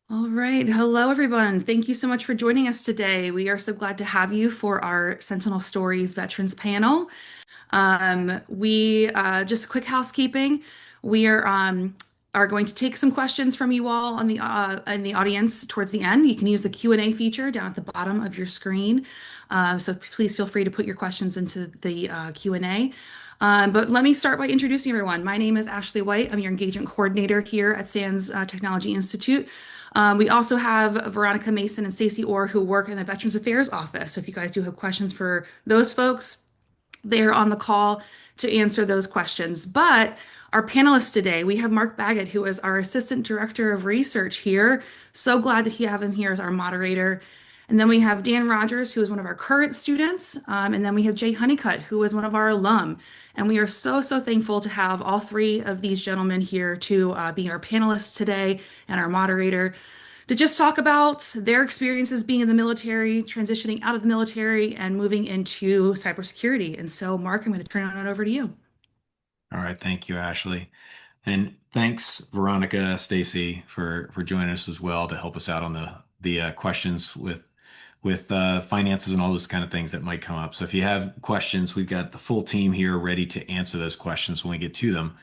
All right. Hello, everyone. Thank you so much for joining us today. We are so glad to have you for our Sentinel Stories Veterans panel. Just quick housekeeping. We are going to take some questions from you all on the in the audience towards the end. You can use the Q&A feature down at the bottom of your screen. So please feel free to put your questions into the Q&A. But let me start by introducing everyone. My name is Ashley White. I'm your engagement coordinator here at SANS Technology Institute. We also have Veronica Mason and Stacey Orr who work in the Veterans Affairs office. So if you guys do have questions for those folks, they're on the call to answer those questions. But our panelists today, we have Mark Baggett, who is our Assistant Director of Research here. So glad to have him here as our moderator. And then we have Dan Rogers, who is one of our current students. And then we have Jay Honeycutt, who is one of our alum. And we are so thankful to have all three of these gentlemen here to be our panelists today and our moderator to just talk about their experiences being in the military, transitioning out of the military, and moving into cybersecurity. And so, Mark, I'm going to turn it over to you. All right, thank you, Ashley. And thanks, Veronica, Stacy, for joining us as well to help us out on the questions with finances and all those kind of things that might come up. So if you have questions, we've got the full team here ready to answer those questions when we get to them.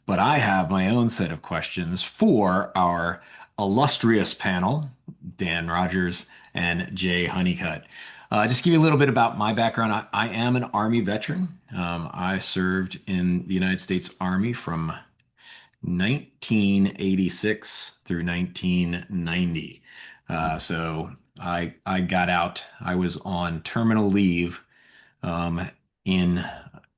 But I have my own set of questions for our illustrious panel, Dan Rogers and Jay Honeycutt. Just give you a little bit about my background. I am an Army veteran. I served in the United States Army from 1986 through 1990. So I got out. I was on terminal leave um, in,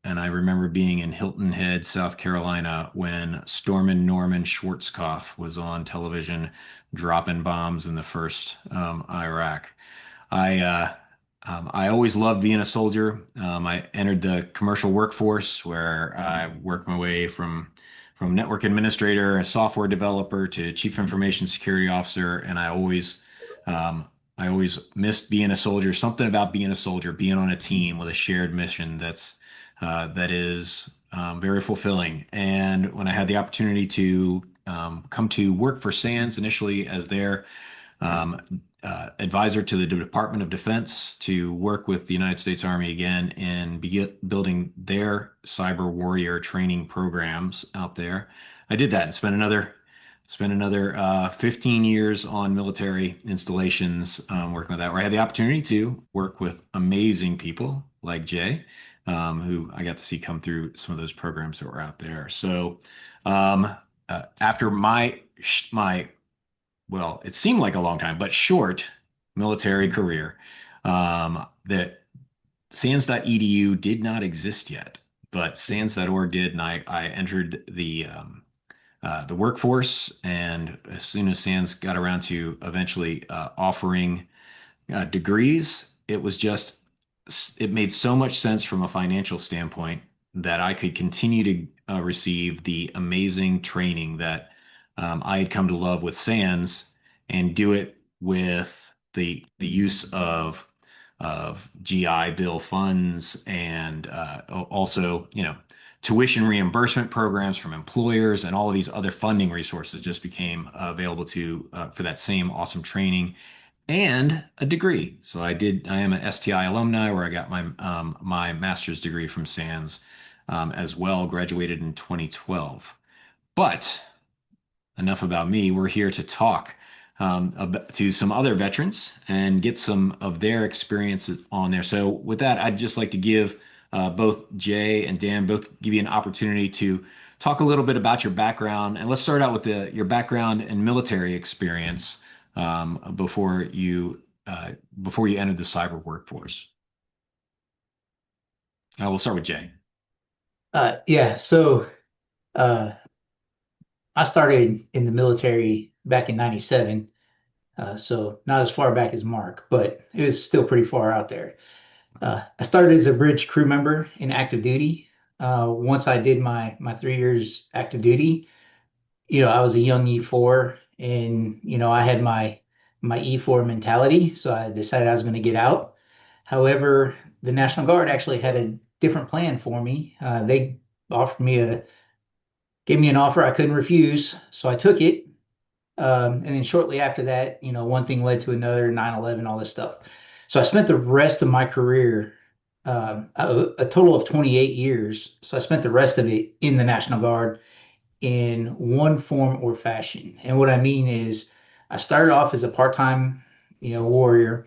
and I remember being in Hilton Head, South Carolina, when Stormin' Norman Schwarzkopf was on television dropping bombs in the first Iraq. I always loved being a soldier. I entered the commercial workforce where I worked my way from network administrator, a software developer to chief information security officer, and I always missed being a soldier. Something about being a soldier, being on a team with a shared mission that is very fulfilling. And when I had the opportunity to come to work for SANS initially as their advisor to the Department of Defense to work with the United States Army again and be building their cyber warrior training programs out there. I did that and spent another 15 years on military installations working with that, where I had the opportunity to work with amazing people like Jay, who I got to see come through some of those programs that were out there. So after my well, it seemed like a long time, but short military career. That SANS.edu did not exist yet, but SANS.org did, and I entered the workforce. And as soon as SANS got around to eventually offering degrees, it made so much sense from a financial standpoint that I could continue to receive the amazing training that I had come to love with SANS and do it with the use of GI Bill funds and also, tuition reimbursement programs from employers and all of these other funding resources just became available to for that same awesome training and a degree. So I am an STI alumni where I got my master's degree from SANS as well, graduated in 2012. But enough about me. We're here to talk to some other veterans and get some of their experiences on there. So with that, I'd just like to give both Jay and Dan both give you an opportunity to talk a little bit about your background. And let's start out with your background and military experience before you entered the cyber workforce. We'll start with Jay. Yeah, so uh, I started in the military back in 97, so not as far back as Mark, but it was still pretty far out there. I started as a bridge crew member in active duty. Once I did my 3 years active duty, I was a young E4 and, I had my E4 mentality, so I decided I was going to get out. However, the National Guard actually had a different plan for me. They gave me an offer I couldn't refuse, so I took it. And then shortly after that, one thing led to another, 9/11, all this stuff. So I spent the rest of my career, a total of 28 years. So I spent the rest of it in the National Guard in one form or fashion. And what I mean is I started off as a part-time, warrior.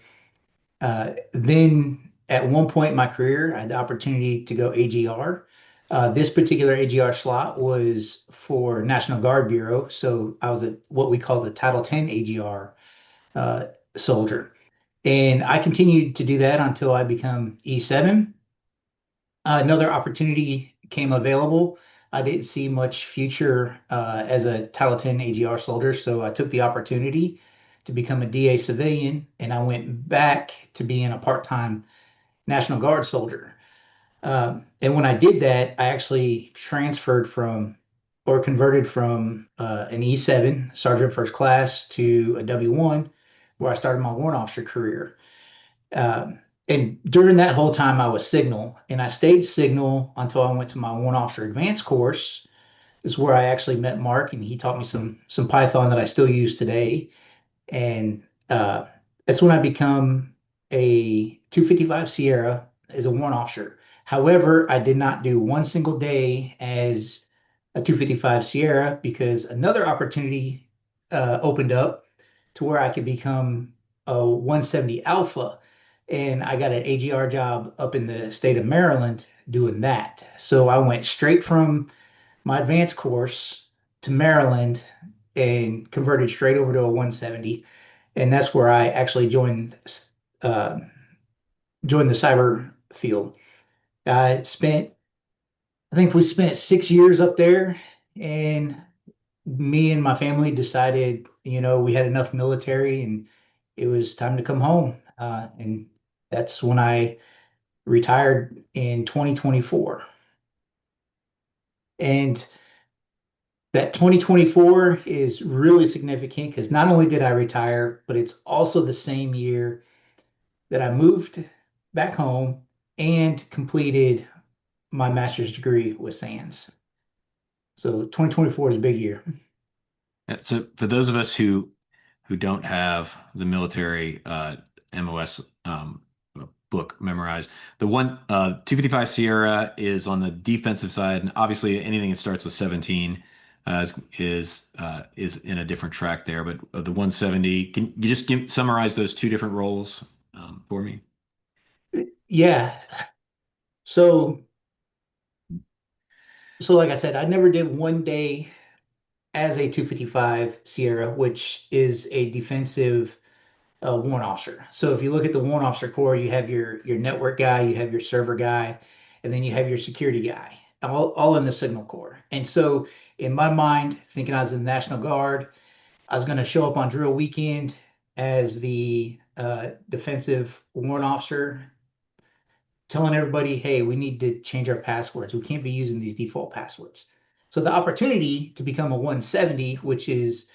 Then at one point in my career, I had the opportunity to go AGR. This particular AGR slot was for National Guard Bureau. So I was what we call the Title 10 AGR uh, soldier. And I continued to do that until I become E7. Another opportunity came available. I didn't see much future as a Title 10 AGR soldier, so I took the opportunity to become a DA civilian, and I went back to being a part-time National Guard soldier. And when I did that, I actually transferred from or converted from an E7 Sergeant First Class to a W1, where I started my warrant officer career. Um, and during that whole time, I was Signal, and I stayed Signal until I went to my Warrant Officer Advanced course. Is where I actually met Mark, and he taught me some Python that I still use today. And that's when I become a 255 Sierra as a warrant officer. However, I did not do one single day as a 255 Sierra because another opportunity opened up to where I could become a 170 Alpha. And I got an AGR job up in the state of Maryland doing that. So I went straight from my advanced course to Maryland and converted straight over to a 170. And that's where I actually uh, joined the cyber field. I spent, I think we spent 6 years up there, and me and my family decided, we had enough military and it was time to come home. And that's when I retired in 2024. And that 2024 is really significant because not only did I retire, but it's also the same year that I moved back home and completed my master's degree with SANS. So 2024 is a big year. So for those of us who don't have the military MOS book memorized, the one 255 Sierra is on the defensive side, and obviously anything that starts with 17 is in a different track there. But the 170, can you just summarize those two different roles for me? Yeah. So so like I said, I never did one day as a 255 Sierra, which is a defensive warrant officer. So if you look at the warrant officer corps, you have your network guy, you have your server guy, and then you have your security guy, all in the signal corps. And so in my mind, thinking I was in the National Guard, I was going to show up on drill weekend as the defensive warrant officer, telling everybody, hey, we need to change our passwords. We can't be using these default passwords. So the opportunity to become a 170, which is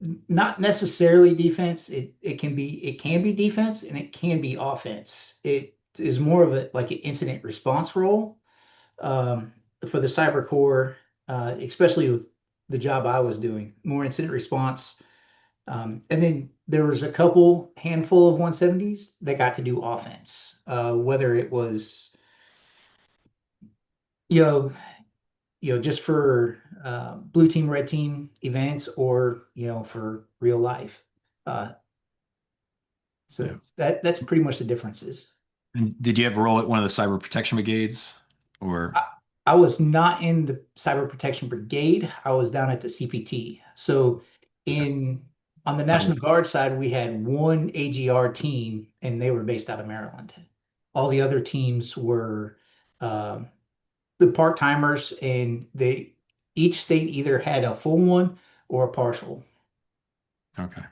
not necessarily defense. It can be defense and it can be offense. It is more of a like an incident response role um, for the cyber core, especially with the job I was doing, more incident response. And then there was a couple handful of 170s that got to do offense, whether it was you know just for blue team, red team events, or for real life. Uh, Yeah. So that's pretty much the differences. And did you ever roll at one of the cyber protection brigades or? I, I was not in the Cyber Protection Brigade. I was down at the CPT. So in on the National Guard side, we had one AGR team, and they were based out of Maryland. All the other teams were um, the part-timers, and they each state either had a full one or a partial. Okay.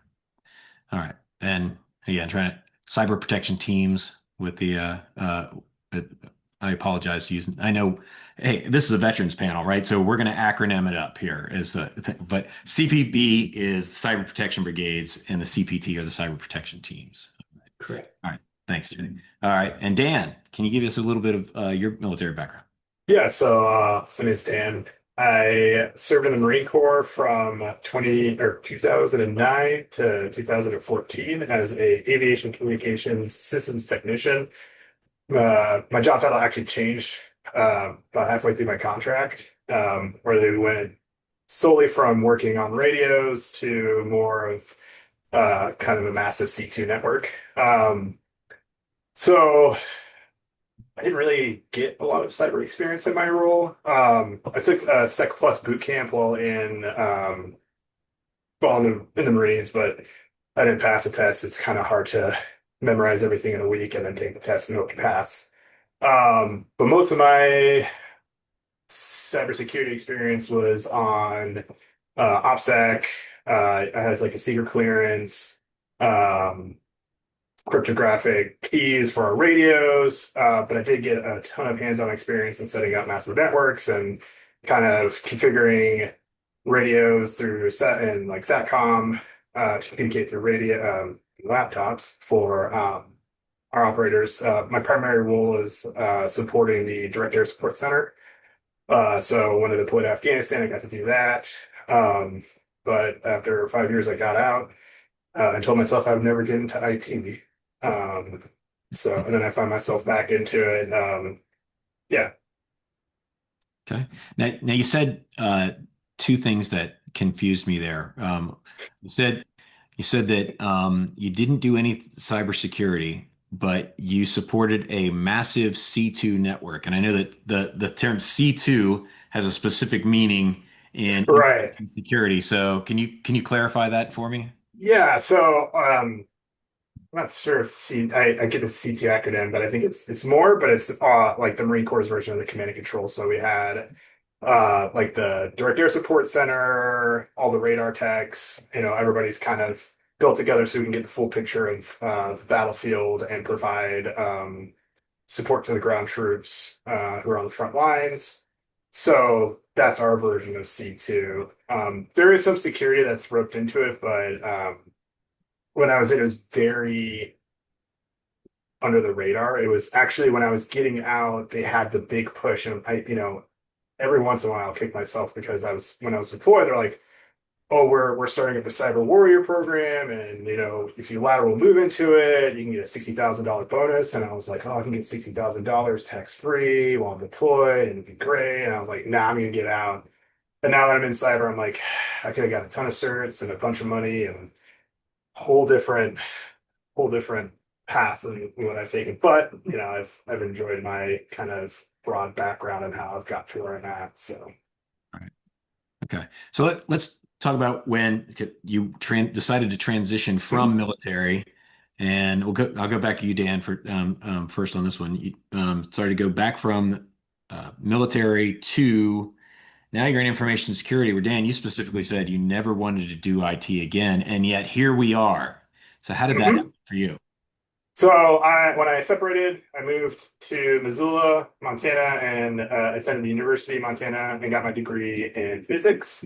All right. And again, trying to cyber protection teams with the but I apologize to use I know hey, this is a veterans panel, right? So we're going to acronym it up here as the but CPB is the cyber protection brigades and the CPT are the cyber protection teams. Correct. All right. Thanks, Jenny. All right. And Dan, can you give us a little bit of your military background? Yeah, so my name's Dan. I served in the Marine Corps from 2009 to 2014 as a aviation communications systems technician. My job title actually changed about halfway through my contract, where they went solely from working on radios to more of kind of a massive C2 network. So I didn't really get a lot of cyber experience in my role. I took a Sec Plus boot camp while in the Marines, but I didn't pass the test. It's kind of hard to memorize everything in a week and then take the test and hope to pass. But most of my cybersecurity experience was on OPSEC. I had like a secret clearance. Um, Cryptographic keys for our radios, but I did get a ton of hands-on experience in setting up massive networks and kind of configuring radios through set and like SATCOM to communicate through radio laptops for our operators. My primary role is supporting the Direct Air Support Center. So when I deployed to Afghanistan, I got to do that. Um, but after 5 years, I got out. I told myself I would never get into IT. Um, and then I find myself back into it. Yeah. Okay. Now you said two things that confused me there. You said you said that you didn't do any cybersecurity, but you supported a massive C2 network. And I know that the term C2 has a specific meaning in Right. information security. So can you clarify that for me? Yeah. So, I'm not sure if I get the CT acronym, but I think it's more, but it's like the Marine Corps version of the command and control. So we had like the Direct Air Support Center, all the radar techs, everybody's kind of built together so we can get the full picture of the battlefield and provide support to the ground troops who are on the front lines. So that's our version of C2. There is some security that's roped into it, but when I was in, it was very under the radar. It was actually when I was getting out, they had the big push, and every once in a while, I'll kick myself because when I was deployed, they're like, "Oh, we're starting up a cyber warrior program, and if you lateral move into it, you can get a $60,000 bonus." And I was like, "Oh, I can get $60,000 tax free while I'm deployed, and it'd be great." And I was like, "Nah, I'm gonna get out." And now that I'm in cyber, I'm like, I could have got a ton of certs and a bunch of money and whole different whole different path than what I've taken. But I've enjoyed my kind of broad background and how I've got to where I'm at. So All right. Okay. So let's talk about when you decided to transition from Mhm. military, and I'll go back to you, Dan, for first on this one. You started to go back from military to now you're in information security, where Dan, you specifically said you never wanted to do IT again, and yet here we are. So how did that happen Mhm. for you? So when I separated, I moved to Missoula, Montana, and attended the University of Montana and got my degree in physics.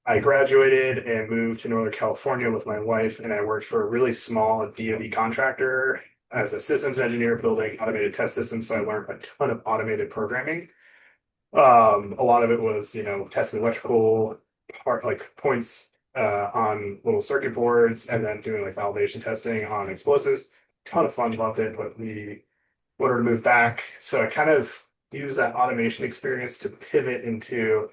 I graduated and moved to Northern California with my wife, and I worked for a really small DoD contractor as a systems engineer building automated test systems. So I learned a ton of automated programming. A lot of it was, testing electrical part like points on little circuit boards and then doing like validation testing on explosives. Ton of fun, loved it, but we wanted to move back. So I kind of used that automation experience to pivot into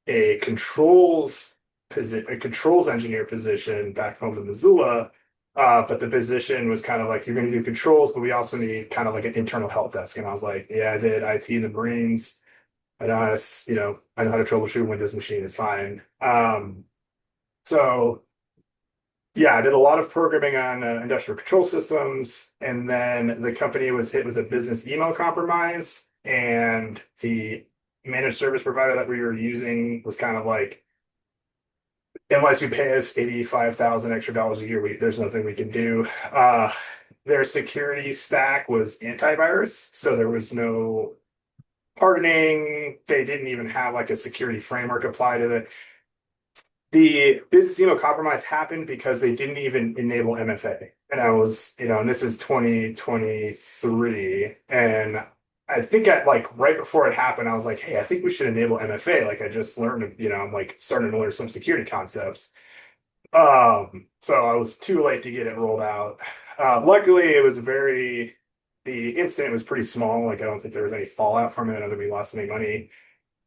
a controls engineer position back home in Missoula. But the position was kind of like you're going to do controls, but we also need kind of like an internal help desk. And I was like, yeah, I did IT in the Marines. I know how to, I know how to troubleshoot a Windows machine. It's fine. So yeah, I did a lot of programming on industrial control systems, and then the company was hit with a business email compromise, and the managed service provider that we were using was kind of like, unless you pay us 85,000 extra dollars a year, there's nothing we can do. Their security stack was antivirus, so there was no hardening. They didn't even have like a security framework applied to it. The business email compromise happened because they didn't even enable MFA. And I was, and this is 2023, and I think like right before it happened, I was like, hey, I think we should enable MFA. Like I just learned, I'm like starting to learn some security concepts. So I was too late to get it rolled out. Luckily, the incident was pretty small. Like I don't think there was any fallout from it. I don't think we lost any money.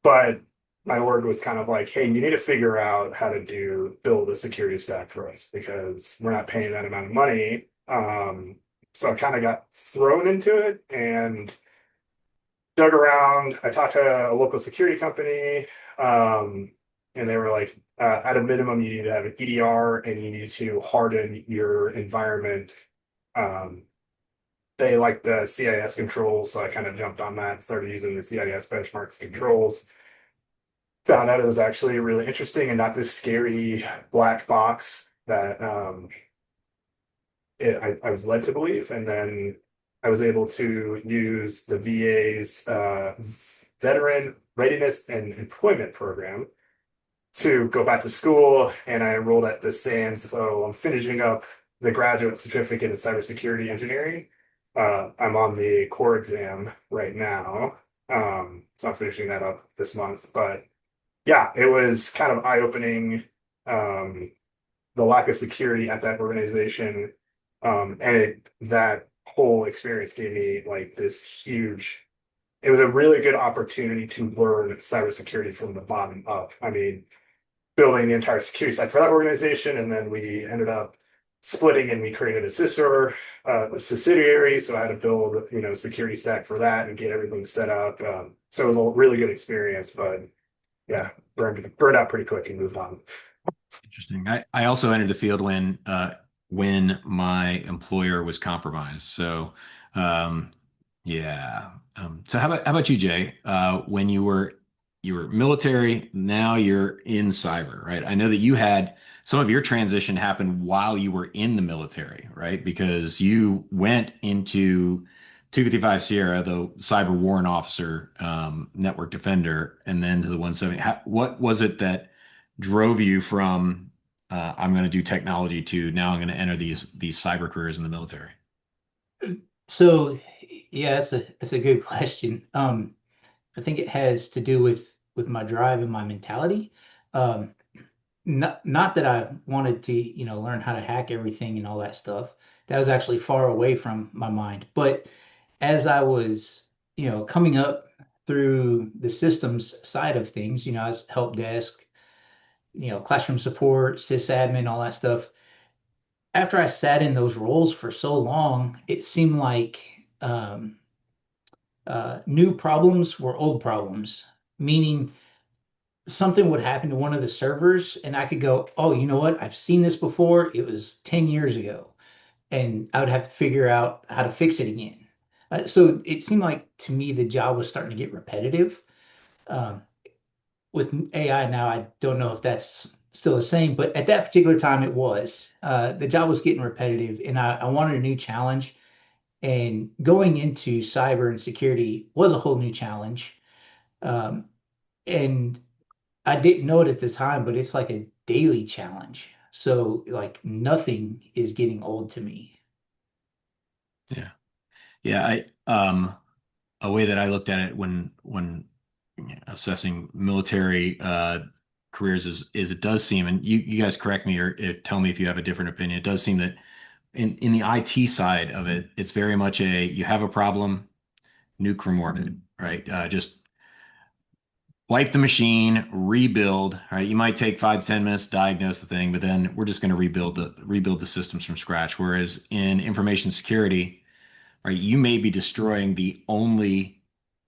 But my org was kind of like, hey, you need to figure out how to build a security stack for us because we're not paying that amount of money. So I kind of got thrown into it and dug around. I talked to a local security company, and they were like, at a minimum, you need to have an EDR and you need to harden your environment. Um, they like the CIS controls, so I kind of jumped on that and started using the CIS benchmark controls. Found out it was actually really interesting and not this scary black box that I was led to believe. And then I was able to use the VA's Veteran Readiness and Employment Program to go back to school. And I enrolled at the SANS. So I'm finishing up the graduate certificate in cybersecurity engineering. I'm on the core exam right now. So I'm finishing that up this month. But yeah, it was kind of eye-opening. Um, the lack of security at that organization. That whole experience gave me like it was a really good opportunity to learn cybersecurity from the bottom up. I mean, building the entire security side for that organization, and then we ended up splitting and we created a subsidiary. So I had to build, security stack for that and get everything set up. So it was a really good experience, but yeah, burned out pretty quick and moved on. Interesting. I also entered the field when my employer was compromised. So um, yeah. So how about you, Jay? When you were military, now you're in cyber, right? I know that you had some of your transition happen while you were in the military, right? Because you went into 255 Sierra, the cyber warrant officer, network defender, and then to the 170. What was it that drove you from I'm going to do technology to now I'm going to enter these cyber careers in the military? So yeah, that's a good question. I think it has to do with my drive and my mentality. Um, not that I wanted to, learn how to hack everything and all that stuff. That was actually far away from my mind. But as I was, coming up through the systems side of things, I was help desk, classroom support, sysadmin, all that stuff. After I sat in those roles for so long, it seemed like new problems were old problems, meaning something would happen to one of the servers and I could go, oh, you know what? I've seen this before. It was 10 years ago. And I would have to figure out how to fix it again. So it seemed like to me the job was starting to get repetitive. Um, with AI now, I don't know if that's still the same, but at that particular time it was. The job was getting repetitive and I wanted a new challenge. And going into cyber and security was a whole new challenge. Um, and I didn't know it at the time, but it's like a daily challenge. So like nothing is getting old to me. Yeah. Yeah, a way that I looked at it when assessing military careers is it does seem, and you guys correct me or tell me if you have a different opinion. It does seem that in the IT side of it, it's very much you have a problem, nuke from orbit, right? Just wipe the machine, rebuild, right? You might take 5 to 10 minutes to diagnose the thing, but then we're just going to rebuild the systems from scratch. Whereas in information security, right, you may be destroying the only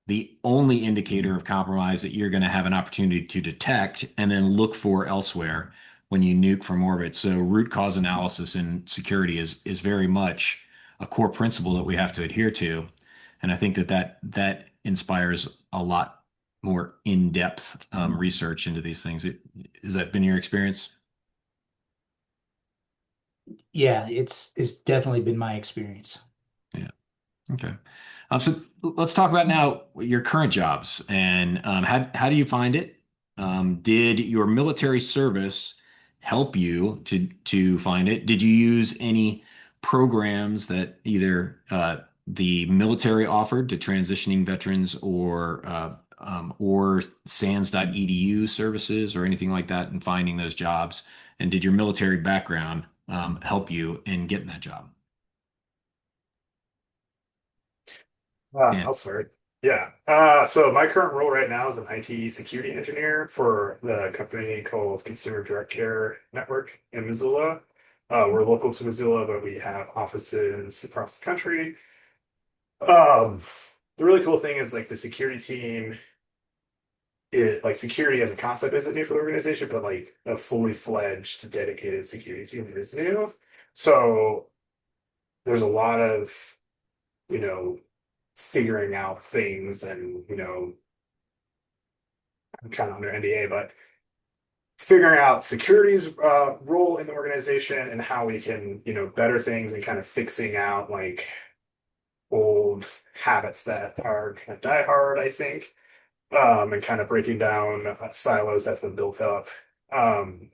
indicator of compromise that you're going to have an opportunity to detect and then look for elsewhere when you nuke from orbit. So root cause analysis in security is very much a core principle that we have to adhere to. And I think that inspires a lot more in-depth research into these things. Has that been your experience? Yeah, it's definitely been my experience. Yeah. Okay. So let's talk about now your current jobs and how do you find it? Did your military service help you to find it? Did you use any programs that either the military offered to transitioning veterans or SANS.edu services or anything like that in finding those jobs? And did your military background help you in getting that job? Dan. I'll start. Yeah. So my current role right now is an IT security engineer for the company called Consumer Direct Care Network in Missoula. We're local to Missoula, but we have offices across the country. Um, the really cool thing is like the security team, like security as a concept isn't new for the organization, but like a fully fledged, dedicated security team is new. So there's a lot of, you know, figuring out things and, I'm kind of under NDA, but figuring out security's role in the organization and how we can, better things and kind of fixing out like old habits that are kind of die hard, I think, and kind of breaking down silos that have been built up. Um,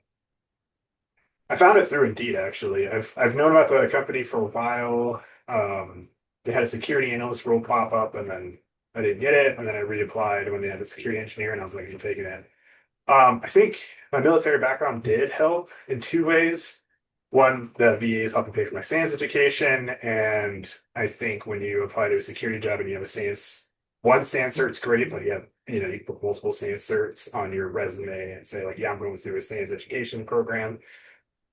I found it through Indeed, actually. I've known about the company for a while. They had a security analyst role pop up, and then I didn't get it, and then I reapplied when they had a security engineer, and I was like, I'm taking it. I think my military background did help in two ways. One, the VA is helping pay for my SANS education, and I think when you apply to a security job and you have a SANS, one SANS cert's great, but you put multiple SANS certs on your resume and say like, yeah, I'm going through a SANS education program.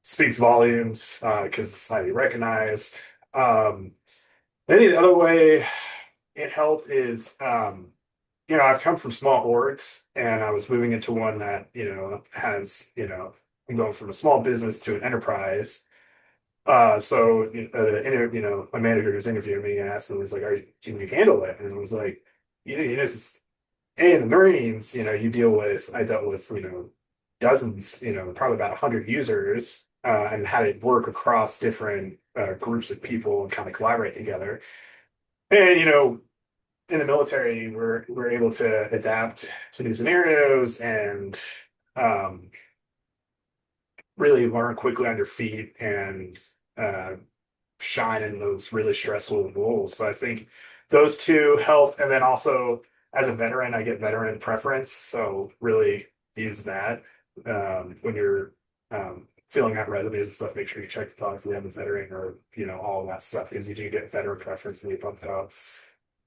Speaks volumes because it's highly recognized. Maybe the other way it helped is I've come from small orgs and I was moving into one that, has, I'm going from a small business to an enterprise. My manager was interviewing me and asked him, was like, can you handle it? And I was like, it's, in the Marines, I dealt with, dozens, probably about 100 users, and had it work across different groups of people and kind of collaborate together. And, in the military, we're able to adapt to new scenarios and um, really learn quickly on your feet and uh, shine in those really stressful roles. So I think those two helped. And then also as a veteran, I get veteran preference. So really use that when you're filling out resumes and stuff. Make sure you check the box we have a veteran or all of that stuff because you do get veteran preference and you bump it up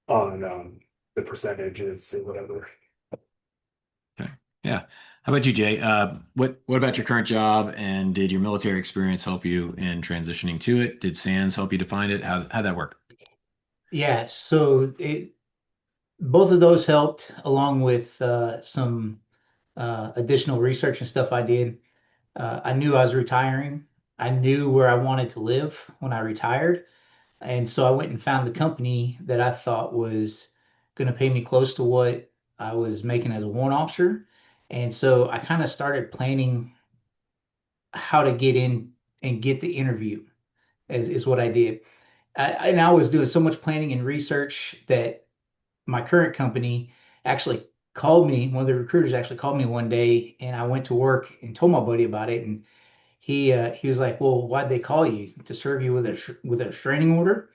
on the percentages or whatever. Okay. Yeah. How about you, Jay? What about your current job, and did your military experience help you in transitioning to it? Did SANS help you define it? How'd that work? Yeah, so both of those helped along with some additional research and stuff I did. I knew I was retiring. I knew where I wanted to live when I retired. And so I went and found the company that I thought was going to pay me close to what I was making as a warrant officer. And so I kind of started planning how to get in and get the interview, is what I did. And I was doing so much planning and research that my current company actually called me. One of the recruiters actually called me one day, and I went to work and told my buddy about it. And he was like, "Well, why'd they call you to serve you with a restraining order?"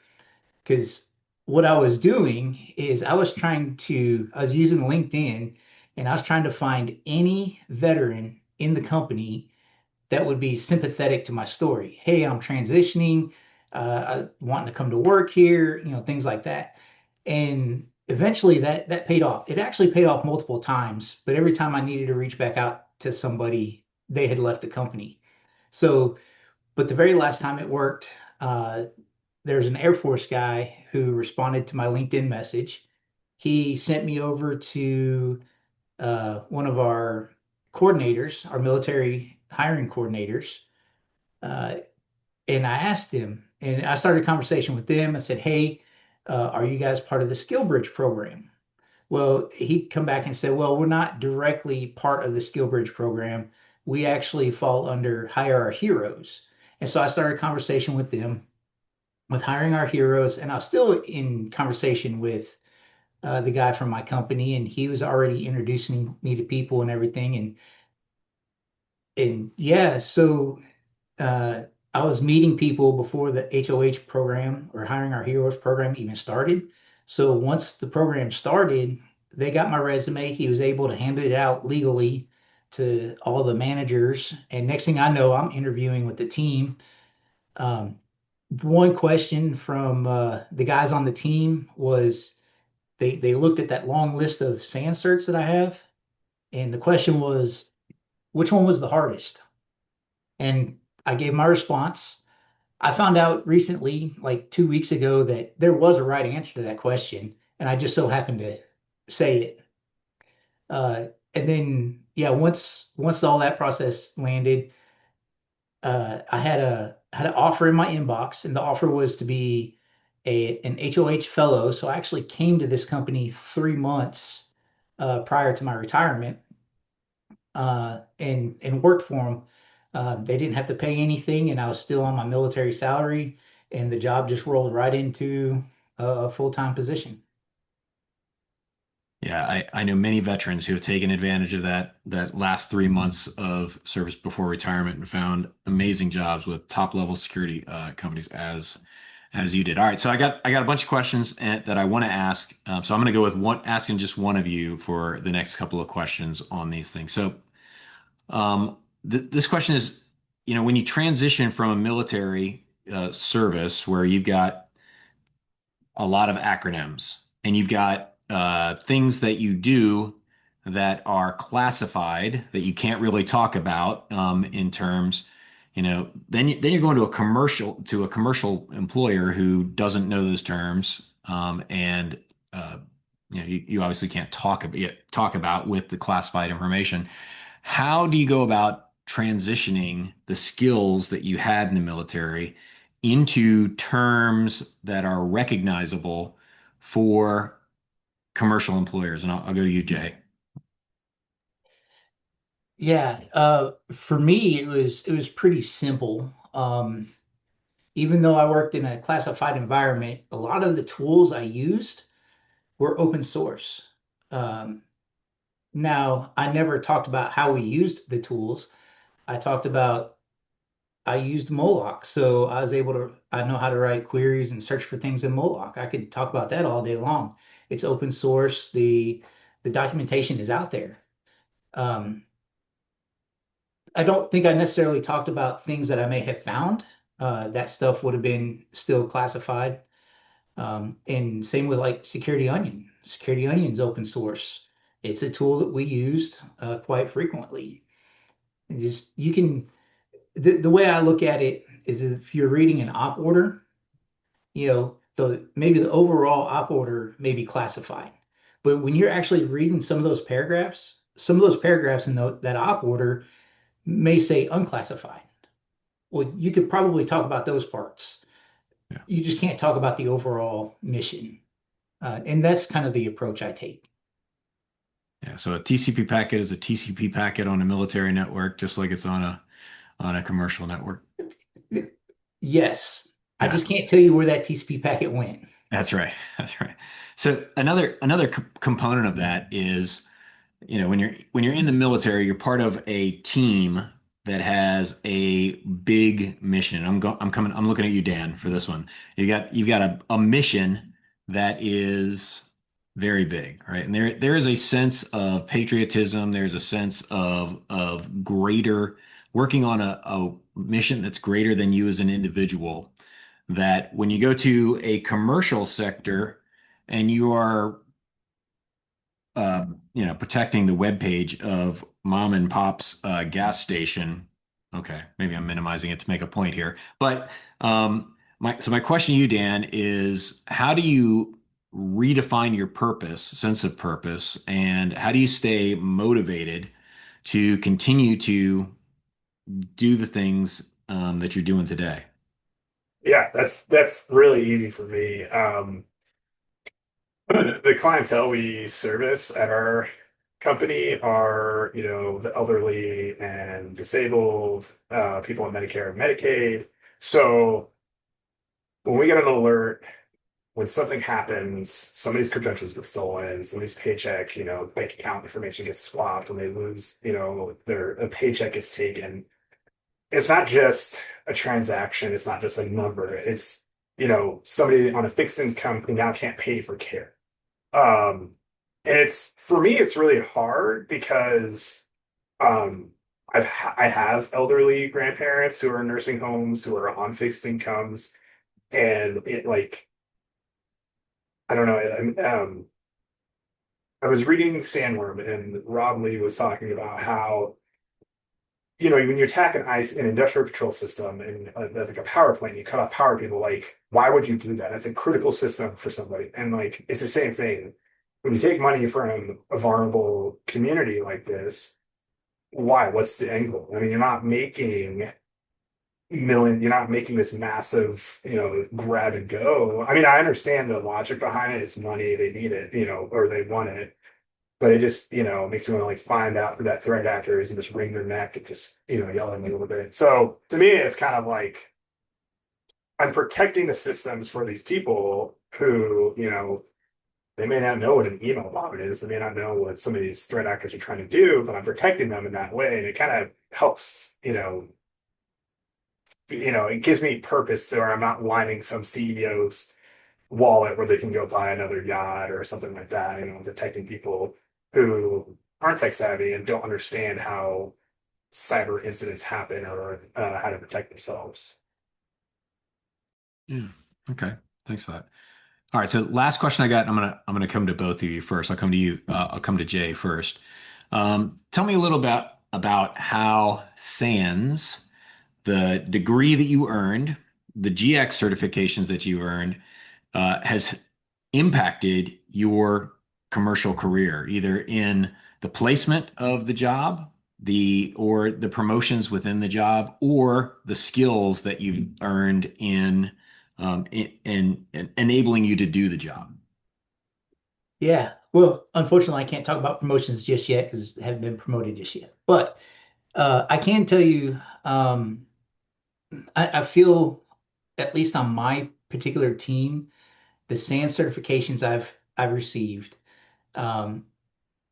Because what I was doing is I was using LinkedIn, and I was trying to find any veteran in the company that would be sympathetic to my story. Hey, I'm transitioning, I wanting to come to work here, things like that. And eventually that paid off. It actually paid off multiple times, but every time I needed to reach back out to somebody, they had left the company. So, but the very last time it worked, uh, there's an Air Force guy who responded to my LinkedIn message. He sent me over to one of our coordinators, our military hiring coordinators, uh, and I asked him, and I started a conversation with them. I said, "Hey, are you guys part of the Skill Bridge program?" Well, he'd come back and said, "Well, we're not directly part of the Skill Bridge program. We actually fall under Hire Our Heroes." And so I started a conversation with them with hiring our heroes, and I was still in conversation with the guy from my company, and he was already introducing me to people and everything. And yeah, so uh, I was meeting people before the HOH program or Hiring Our Heroes program even started. So once the program started, they got my resume. He was able to hand it out legally to all the managers. And next thing I know, I'm interviewing with the team. Um, one question from the guys on the team was they looked at that long list of SANS certs that I have, and the question was, which one was the hardest? And I gave my response. I found out recently, like 2 weeks ago, that there was a right answer to that question, and I just so happened to say it. And then, yeah, once all that process landed, I had an offer in my inbox, and the offer was to be an HOH fellow. So I actually came to this company 3 months prior to my retirement, and worked for them. They didn't have to pay anything, and I was still on my military salary, and the job just rolled right into a full-time position. Yeah, I know many veterans who have taken advantage of that last 3 months of service before retirement and found amazing jobs with top level security companies as you did. All right, so I got a bunch of questions that I want to ask. So I'm going to go with asking just one of you for the next couple of questions on these things. So this question is, when you transition from a military service where you've got a lot of acronyms and you've got things that you do that are classified that you can't really talk about in terms, then you're going to a commercial employer who doesn't know those terms, and you obviously can't talk about with the classified information. How do you go about transitioning the skills that you had in the military into terms that are recognizable for commercial employers? And I'll go to you, Jay. Yeah, for me, it was pretty simple. Even though I worked in a classified environment, a lot of the tools I used were open source. Um, Now, I never talked about how we used the tools. I talked about I used Moloch, so I know how to write queries and search for things in Moloch. I could talk about that all day long. It's open source. The documentation is out there. Um, I don't think I necessarily talked about things that I may have found. That stuff would have been still classified. And same with like Security Onion. Security Onion's open source. It's a tool that we used quite frequently. And just you can the way I look at it is if you're reading an op order, maybe the overall op order may be classified. But when you're actually reading some of those paragraphs in that op order may say unclassified. Well, you could probably talk about those parts. Yeah. You just can't talk about the overall mission. And that's kind of the approach I take. Yeah. So a TCP packet is a TCP packet on a military network, just like it's on a commercial network. Yes. I Yeah. just can't tell you where that TCP packet went. That's right. That's right. So another component of that is, when you're in the military, you're part of a team that has a big mission. I'm looking at you, Dan, for this one. You've got a mission that is very big, right? And there is a sense of patriotism. There's a sense of greater working on a mission that's greater than you as an individual. That when you go to a commercial sector and you are protecting the web page of mom and pop's gas station. Okay, maybe I'm minimizing it to make a point here, but my question to you, Dan, is how do you redefine your sense of purpose, and how do you stay motivated to continue to do the things that you're doing today? Yeah, that's really easy for me. The clientele we service at our company are, the elderly and disabled, people on Medicare and Medicaid. So when we get an alert, when something happens, somebody's credentials get stolen, somebody's paycheck, bank account information gets swapped, when they lose, their a paycheck gets taken. it's not just a transaction. It's not just a number. It's, somebody on a fixed income who now can't pay for care. Um, and for me, it's really hard because um, I have elderly grandparents who are in nursing homes who are on fixed incomes, and it like I don't know. I was reading Sandworm, and Rob Lee was talking about how when you attack an industrial control system and like a power plant, you cut off power people. Like, why would you do that? That's a critical system for somebody, and like it's the same thing when you take money from a vulnerable community like this. Why? What's the end goal? I mean, you're not making this massive, grab and go. I mean, I understand the logic behind it. It's money, they need it, or they want it. But it just, makes me want to like find out who that threat actor is and just wring their neck and just, yell at them a little bit. So to me, it's kind of like I'm protecting the systems for these people who, they may not know what an email bomb is. They may not know what some of these threat actors are trying to do, but I'm protecting them in that way. And it kind of helps, it gives me purpose so I'm not lining some CEO's wallet where they can go buy another yacht or something like that, protecting people who aren't tech savvy and don't understand how cyber incidents happen or how to protect themselves. Yeah. Okay. Thanks for that. All right. So last question I got, I'm gonna come to both of you first. I'll come to you. I'll come to Jay first. Tell me a little about how SANS, the degree that you earned, the GX certifications that you earned, has impacted your commercial career, either in the placement of the job, or the promotions within the job, or the skills that you've earned in enabling you to do the job. Yeah. Well, unfortunately, I can't talk about promotions just yet because I haven't been promoted just yet. But I can tell you, I feel, at least on my particular team, the SANS certifications I've received, um,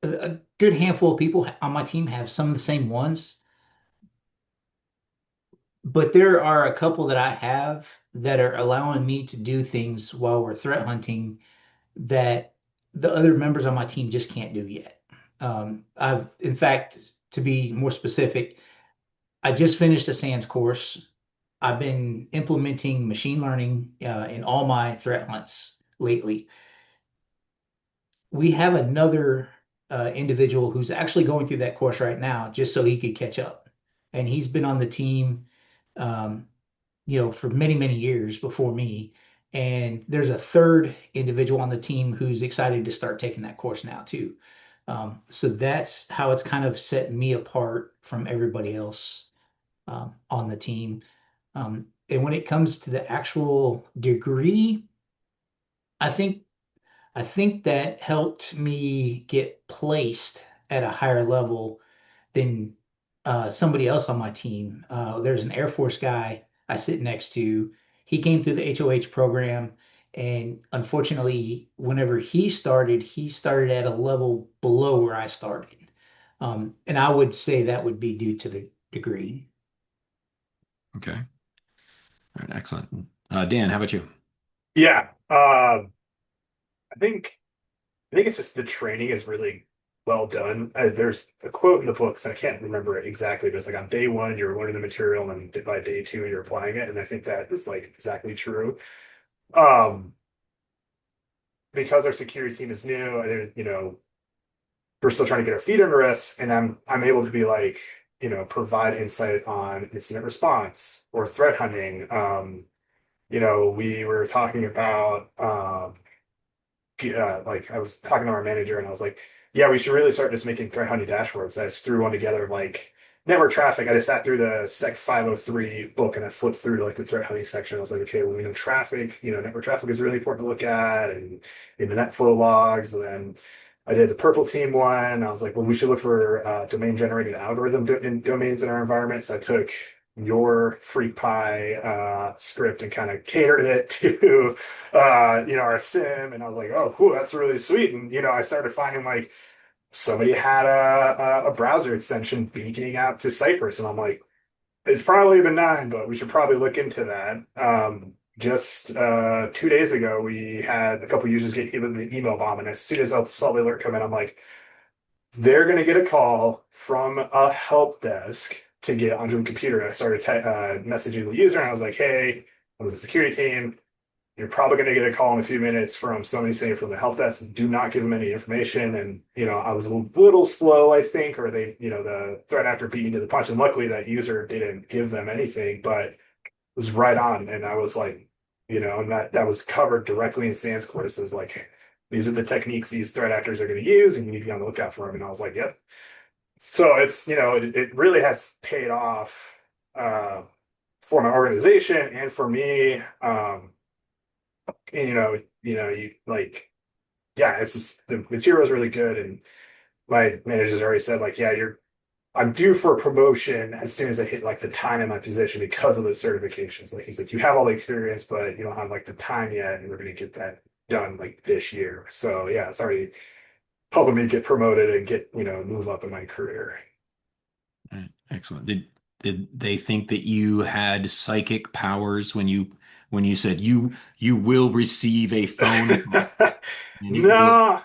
a good handful of people on my team have some of the same ones, but there are a couple that I have that are allowing me to do things while we're threat hunting that the other members on my team just can't do yet. In fact, to be more specific, I just finished a SANS course. I've been implementing machine learning in all my threat hunts lately. We have another individual who's actually going through that course right now just so he could catch up. And he's been on the team, um, for many, many years before me. And there's a third individual on the team who's excited to start taking that course now too. So that's how it's kind of set me apart from everybody else on the team. And when it comes to the actual degree, I think I think that helped me get placed at a higher level than somebody else on my team. There's an Air Force guy I sit next to. He came through the HOH program, and unfortunately, whenever he started at a level below where I started. And I would say that would be due to the degree. Okay. All right. Excellent. Dan, how about you? Yeah. I think I think it's just the training is really well done. There's a quote in the books, I can't remember it exactly, but it's like on day one, you're learning the material, and then by day two, you're applying it. And I think that is like exactly true. Um, because our security team is new, and we're still trying to get our feet under us, and I'm able to be like, provide insight on incident response or threat hunting. We were talking about like I was talking to our manager and I was like, yeah, we should really start just making threat hunting dashboards. I just threw one together of like network traffic. I just sat through the Sec 503 book and I flipped through like the threat hunting section. I was like, okay, well, we know traffic, network traffic is really important to look at and the net flow logs. And then I did the purple team one. I was like, well, we should look for domain generated algorithm in domains in our environment. So I took your free pie script and kind of catered it to our sim, and I was like, oh cool, that's really sweet. And I started finding like somebody had a browser extension beaconing out to Cypress, and I'm like, It's probably benign, but we should probably look into that. Just 2 days ago, we had a couple users get hit with the email bomb, and as soon as I saw the alert come in, I'm like, they're going to get a call from a help desk to get onto the computer. I started messaging the user, and I was like, hey, I'm with the security team. You're probably going to get a call in a few minutes from somebody saying from the help desk, do not give them any information. And, I was a little slow, I think, or the threat actor beat me to the punch. And luckily that user didn't give them anything, but it was right on. And I was like, and that was covered directly in SANS courses. Like, these are the techniques these threat actors are going to use, and you need to be on the lookout for them. And I was like, yep. So it's, it really has paid off for my organization and for me. And, you like, yeah, it's just the material is really good. And my manager's already said, like, yeah, I'm due for a promotion as soon as I hit like the time in my position because of those certifications. Like, he's like, you have all the experience, but you don't have like the time yet, and we're going to get that done like this year. So yeah, it's already helping me get promoted and get, move up in my career. Right. Excellent. Did they think that you had psychic powers when you said you will receive a phone call? And No,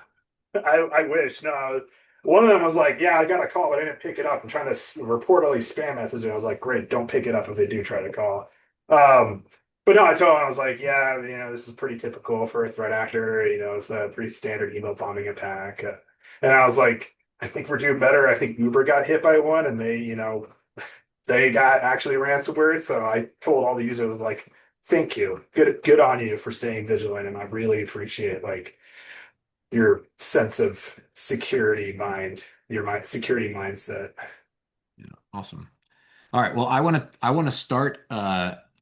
I wish. No, one of them was like, "Yeah, I got a call, but I didn't pick it up. I'm trying to report all these spam messages." And I was like, "Great, don't pick it up if they do try to call." Um, but no, I told him I was like, "Yeah, this is pretty typical for a threat actor. It's a pretty standard email bombing attack." And I was like, "I think we're doing better. I think Uber got hit by one, and they got actually ransomware." So I told all the users, I was like, "Thank you, good on you for staying vigilant, and I really appreciate like." Your sense of security mindset. Yeah, awesome. All right. Well, I want to start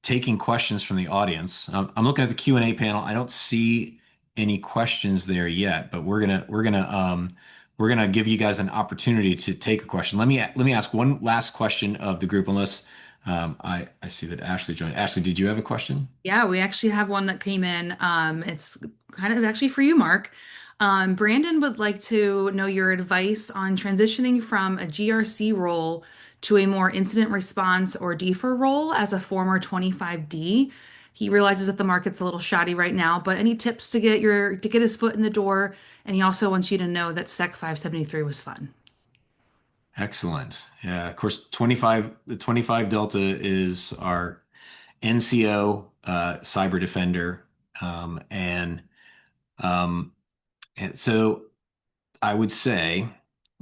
taking questions from the audience. I'm looking at the Q&A panel. I don't see any questions there yet, but we're gonna give you guys an opportunity to take a question. Let me ask one last question of the group, unless I see that Ashley joined. Ashley, did you have a question? Yeah, we actually have one that came in. It's kind of actually for you, Mark. Brandon would like to know your advice on transitioning from a GRC role to a more incident response or DFIR role as a former 25D. He realizes that the market's a little shoddy right now, but any tips to get his foot in the door? And he also wants you to know that Sec 573 was fun. Excellent. Yeah, of course, the 25 Delta is our NCO cyber defender. And um, and so I would say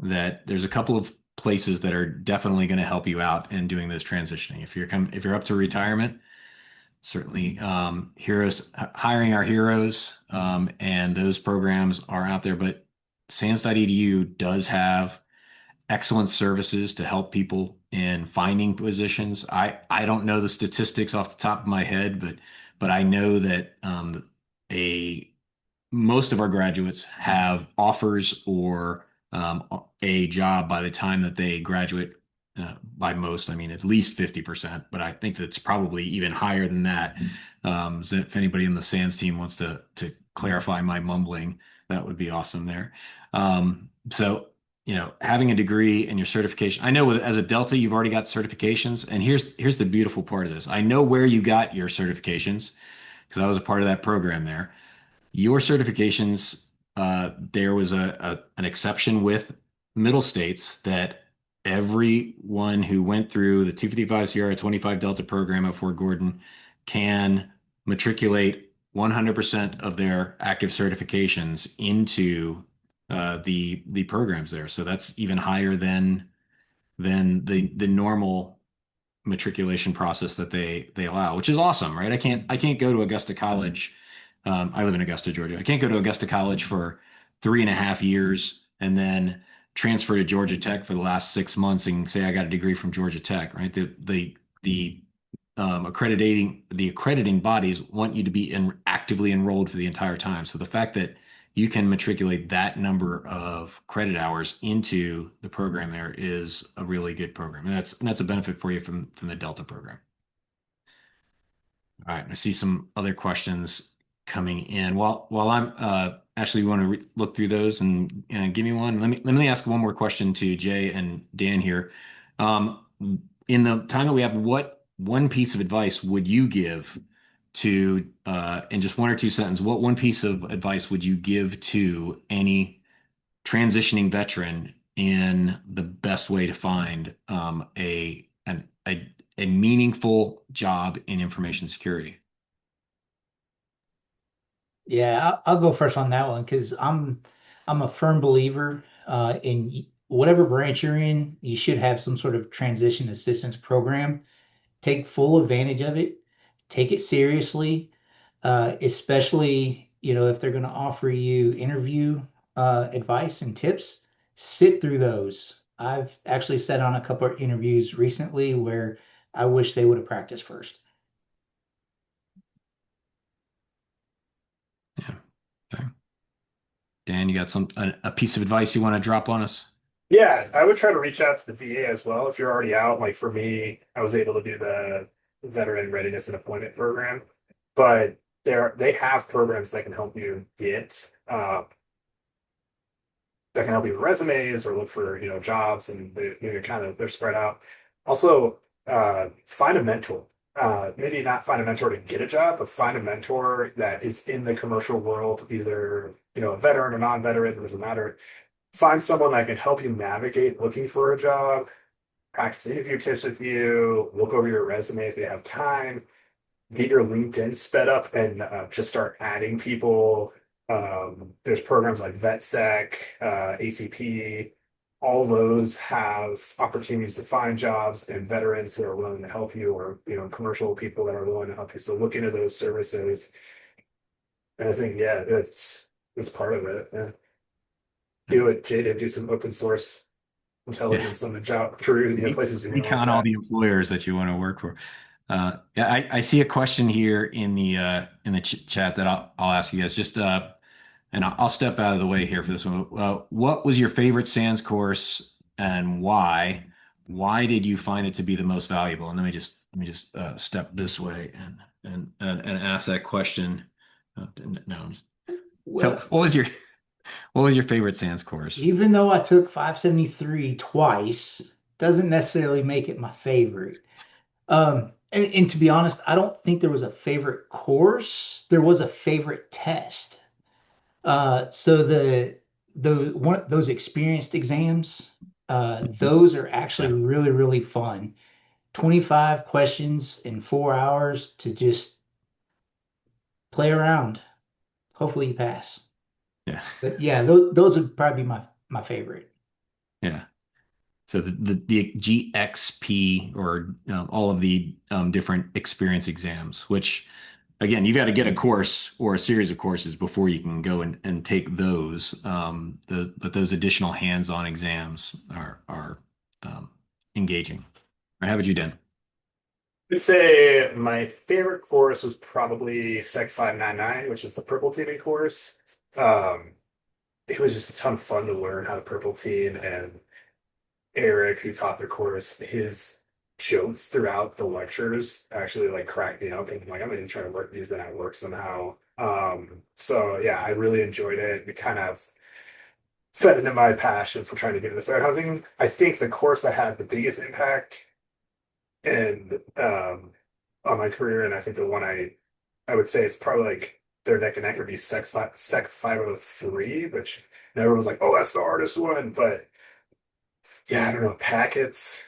that there's a couple of places that are definitely going to help you out in doing this transitioning. If you're up to retirement, certainly heroes hiring our heroes, and those programs are out there. But SANS.edu does have excellent services to help people in finding positions. I don't know the statistics off the top of my head, but I know that a most of our graduates have offers or a job by the time that they graduate. By most, I mean at least 50%, but I think that's probably even higher than that. So if anybody in the SANS team wants to clarify my mumbling, that would be awesome there. So having a degree and your certification. I know as a Delta, you've already got certifications, and here's the beautiful part of this. I know where you got your certifications because I was a part of that program there. Your certifications, there was an exception with middle states that everyone who went through the 255 Sierra 25 Delta program at Fort Gordon can matriculate 100% of their active certifications into the programs there. So that's even higher than the normal matriculation process that they allow, which is awesome, right? I can't go to Augusta College. I live in Augusta, Georgia. I can't go to Augusta College for 3.5 years and then transfer to Georgia Tech for the last 6 months and say I got a degree from Georgia Tech, right? The accrediting bodies want you to be actively enrolled for the entire time. So the fact that you can matriculate that number of credit hours into the program there is a really good program, and that's a benefit for you from the Delta program. All right, I see some other questions coming in. While I'm actually want to look through those and give me one. Let me ask one more question to Jay and Dan here. in the time that we have, what one piece of advice would you give to, in just one or two sentences, what one piece of advice would you give to any transitioning veteran in the best way to find a meaningful job in information security? Yeah, I'll go first on that one because I'm a firm believer in whatever branch you're in, you should have some sort of transition assistance program. Take full advantage of it. Take it seriously, especially if they're going to offer you interview advice and tips. Sit through those. I've actually sat on a couple of interviews recently where I wish they would have practiced first. Yeah. Okay. Dan, you got a piece of advice you want to drop on us? Yeah, I would try to reach out to the VA as well if you're already out. Like for me, I was able to do the Veteran Readiness and Employment Program, but they have programs that can help you that can help you with resumes or look for jobs, and they're spread out. Also, find a mentor. Maybe not find a mentor to get a job, but find a mentor that is in the commercial world, either a veteran or non-veteran, it doesn't matter. Find someone that can help you navigate looking for a job, practice interview tips with you, look over your resume if they have time, get your LinkedIn sped up, and just start adding people. There's programs like VetSec, ACP. All those have opportunities to find jobs and veterans who are willing to help you, or commercial people that are willing to help you. So look into those services. And I think, yeah, it's part of it. Yeah. Do it, Jada. Do some open source Yeah. intelligence on the job career, places you want to work Recount all at. the employers that you want to work for. Yeah, I see a question here in the chat that I'll ask you guys. Just and I'll step out of the way here for this one. What was your favorite SANS course and why? Why did you find it to be the most valuable? And let me just step this way and ask that question. No, so Well, what was your favorite SANS course? even though I took 573 twice, doesn't necessarily make it my favorite. And to be honest, I don't think there was a favorite course. There was a favorite test. So those experienced exams, those are actually Yeah. really, really fun. 25 questions in 4 hours to just play around. Hopefully you pass. Yeah. But yeah, those would probably be my favorite. Yeah. So the GXP or all of the different experience exams, which again, you've got to get a course or a series of courses before you can go and take those. But those additional hands-on exams are engaging. Right, how about you, Dan? I'd say my favorite course was probably Sec 599, which is the purple teaming course. Um, it was just a ton of fun to learn how to purple team, and Eric, who taught the course, his jokes throughout the lectures actually like cracked me up, and I'm like, I'm gonna try to work these and at work somehow. So yeah, I really enjoyed it. It kind of fed into my passion for trying to get into threat hunting. I think the course that had the biggest impact and on my career, and I think the one I would say it's probably like their neck and neck would be Sec 503, which everyone was like, oh, that's the hardest one. But yeah, I don't know, packets,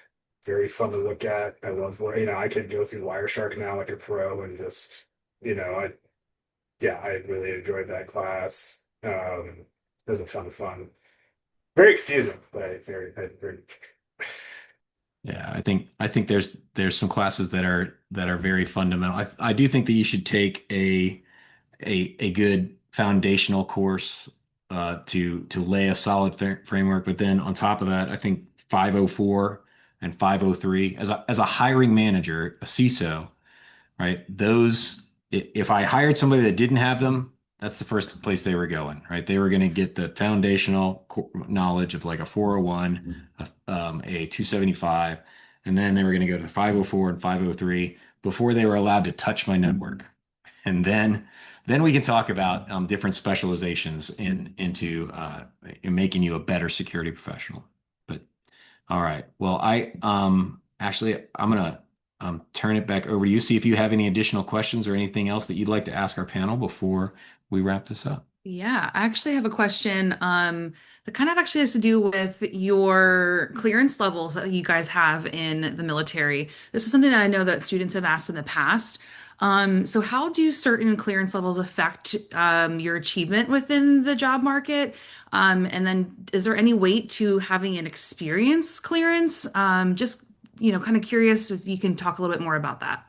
very fun to look at. I love, I could go through Wireshark now like a pro and just, yeah, I really enjoyed that class. It was a ton of fun. Very confusing, but very. Yeah, I think there's some classes that are very fundamental. I do think that you should take a good foundational course to lay a solid framework. But then on top of that, I think 504 and 503 as a hiring manager, a CISO, right? If I hired somebody that didn't have them, that's the first place they were going, right? They were going to get the foundational knowledge of like a 401, a 275, and then they were going to go to the 504 and 503 before they were allowed to touch my network. And then we can talk about different specializations in making you a better security professional. But all right, well, Ashley, I'm gonna turn it back over to you. See if you have any additional questions or anything else that you'd like to ask our panel before we wrap this up. Yeah, I actually have a question that kind of actually has to do with your clearance levels that you guys have in the military. This is something that I know that students have asked in the past. So how do certain clearance levels affect your achievement within the job market? And then is there any weight to having an experience clearance? Just, kind of curious if you can talk a little bit more about that.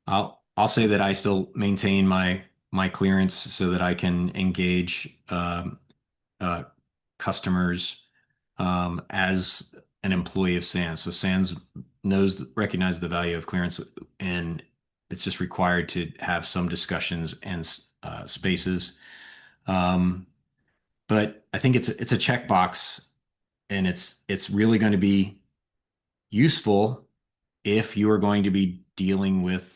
I'll say that I still maintain my clearance so that I can engage uh, customers as an employee of SANS. So SANS recognizes the value of clearance, and it's just required to have some discussions and spaces. Um, but I think it's a checkbox, and it's really going to be useful if you are going to be dealing with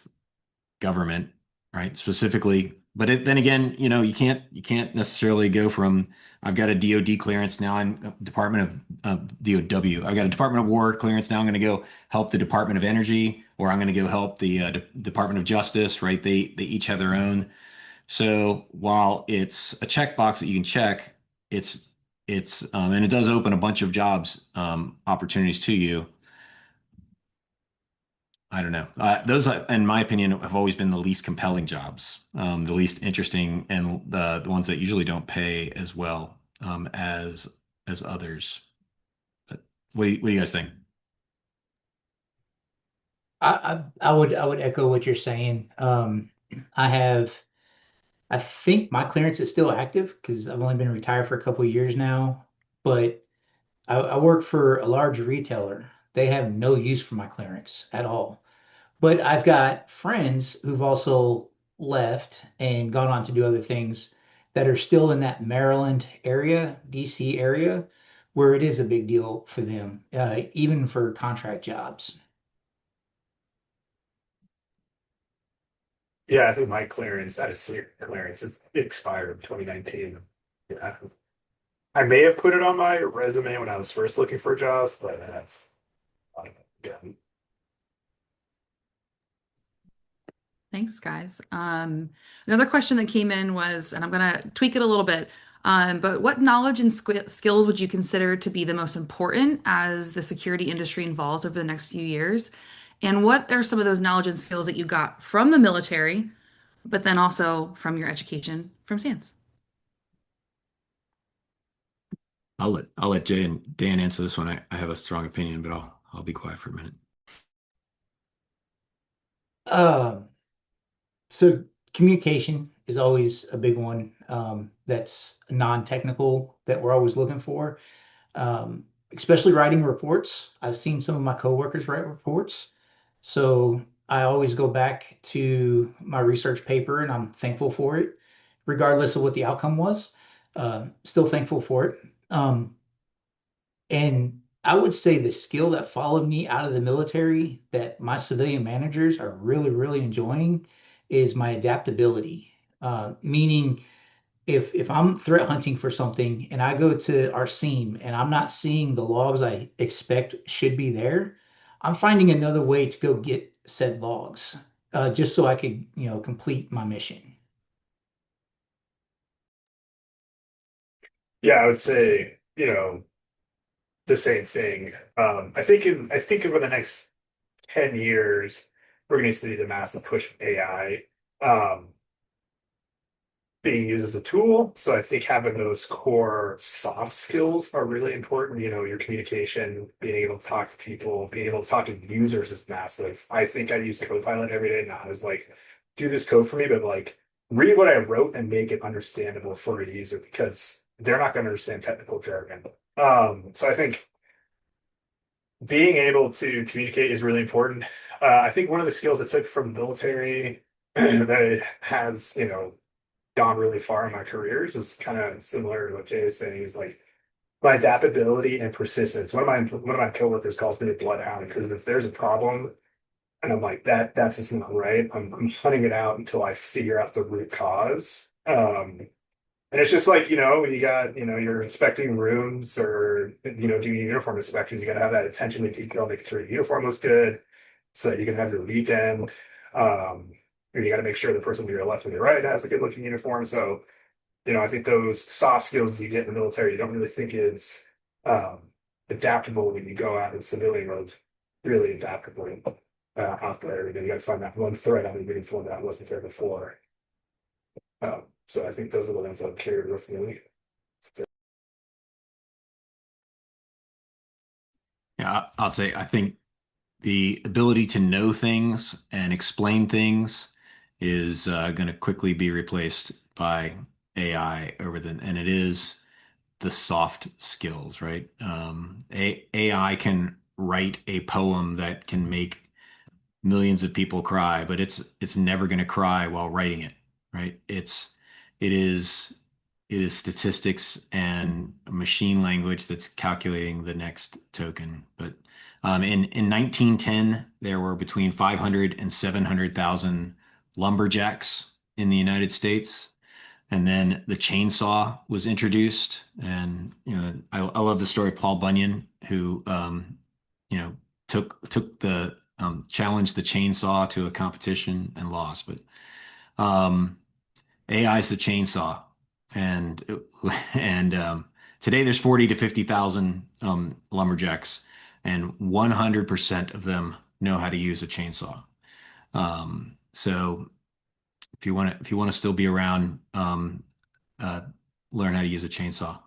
government, right? Specifically, but then again, you can't necessarily go from I've got a DoD clearance now I'm Department of DOW. I've got a Department of War clearance now I'm going to go help the Department of Energy, or I'm going to go help the Department of Justice, right? They each have their own. So while it's a checkbox that you can check, it's and it does open a bunch of jobs opportunities to you. I don't know. Those, in my opinion, have always been the least compelling jobs, the least interesting, and the ones that usually don't pay as well as others. But what do you guys think? I would echo what you're saying. I have I think my clearance is still active because I've only been retired for a couple of years now, but I work for a large retailer. They have no use for my clearance at all. But I've got friends who've also left and gone on to do other things that are still in that Maryland area, DC area, where it is a big deal for them, even for contract jobs. Yeah, I think my clearance, that is secret clearance, it expired in 2019. Yeah. I may have put it on my resume when I was first looking for jobs, but I have again. Thanks, guys. Another question that came in was, and I'm going to tweak it a little bit, but what knowledge and skills would you consider to be the most important as the security industry evolves over the next few years? And what are some of those knowledge and skills that you got from the military, but then also from your education from SANS? I'll let Jay and Dan answer this one. I have a strong opinion, but I'll be quiet for a minute. Um, so communication is always a big one. That's non-technical that we're always looking for. Especially writing reports. I've seen some of my coworkers write reports. So I always go back to my research paper and I'm thankful for it, regardless of what the outcome was. Still thankful for it. And I would say the skill that followed me out of the military that my civilian managers are really, really enjoying is my adaptability. Meaning if I'm threat hunting for something and I go to our SEAM and I'm not seeing the logs I expect should be there, I'm finding another way to go get said logs, just so I could, complete my mission. Yeah, I would say, the same thing. I think over the next 10 years, we're going to see the massive push of AI. Um, being used as a tool. So I think having those core soft skills are really important. Your communication, being able to talk to people, being able to talk to users is massive. I think I use Copilot every day, not as like, do this code for me, but like read what I wrote and make it understandable for a user because they're not going to understand technical jargon. So I think being able to communicate is really important. I think one of the skills I took from the military that has, gone really far in my careers is kind of similar to what Jay is saying. Is like my adaptability and persistence. One of my coworkers calls me the bloodhound because if there's a problem and I'm like that's just not right, I'm hunting it out until I figure out the root cause. And it's just like, when you got, you're inspecting rooms or, doing uniform inspections, you got to have that attention to detail, making sure the uniform looks good so that you can have your weekend. And you got to make sure the person to your left and your right has a good looking uniform. So, I think those soft skills you get in the military, you don't really think is um, adaptable when you go out in civilian roles, really adaptable out there. You got to find that one thread on the uniform that wasn't there before. So I think those are the ones I've carried with me. Yeah, I'll say I think the ability to know things and explain things is going to quickly be replaced by AI and it is the soft skills, right? AI can write a poem that can make millions of people cry, but it's never going to cry while writing it, right? It is it is statistics and machine language that's calculating the next token. But in 1910, there were between 500 and 700,000 lumberjacks in the United States. And then the chainsaw was introduced, and I love the story of Paul Bunyan, who you know took the challenged the chainsaw to a competition and lost. But AI is the chainsaw, and and today there's 40 to 50,000 lumberjacks, and 100% of them know how to use a chainsaw. So if you want to still be around, uh, learn how to use a chainsaw.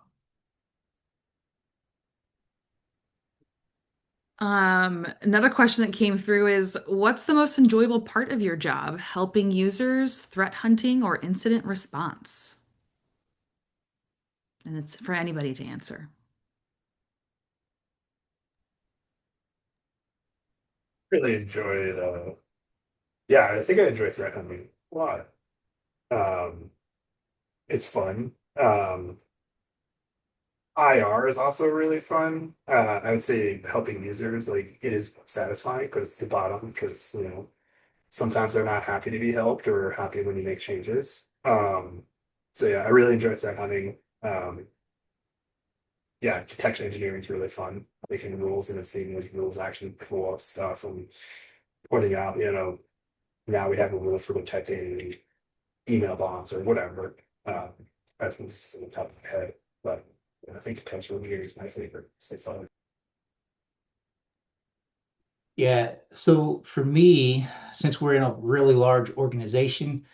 Another question that came through is, what's the most enjoyable part of your job? Helping users, threat hunting, or incident response? And it's for anybody to answer. Really enjoyed, yeah, I think I enjoy threat hunting a lot. Um, it's fun. IR is also really fun. I would say helping users, like it is satisfying because it's the bottom, because sometimes they're not happy to be helped or happy when you make changes. So yeah, I really enjoy threat hunting. Yeah, detection engineering is really fun. Making rules and then seeing those rules actually pull up stuff and pointing out, now we have a rule for detecting email bombs or whatever. Um, that's just on the top of my head, but I think detection engineering is my favorite. So fun. Yeah. So for me, since we're in a really large organization,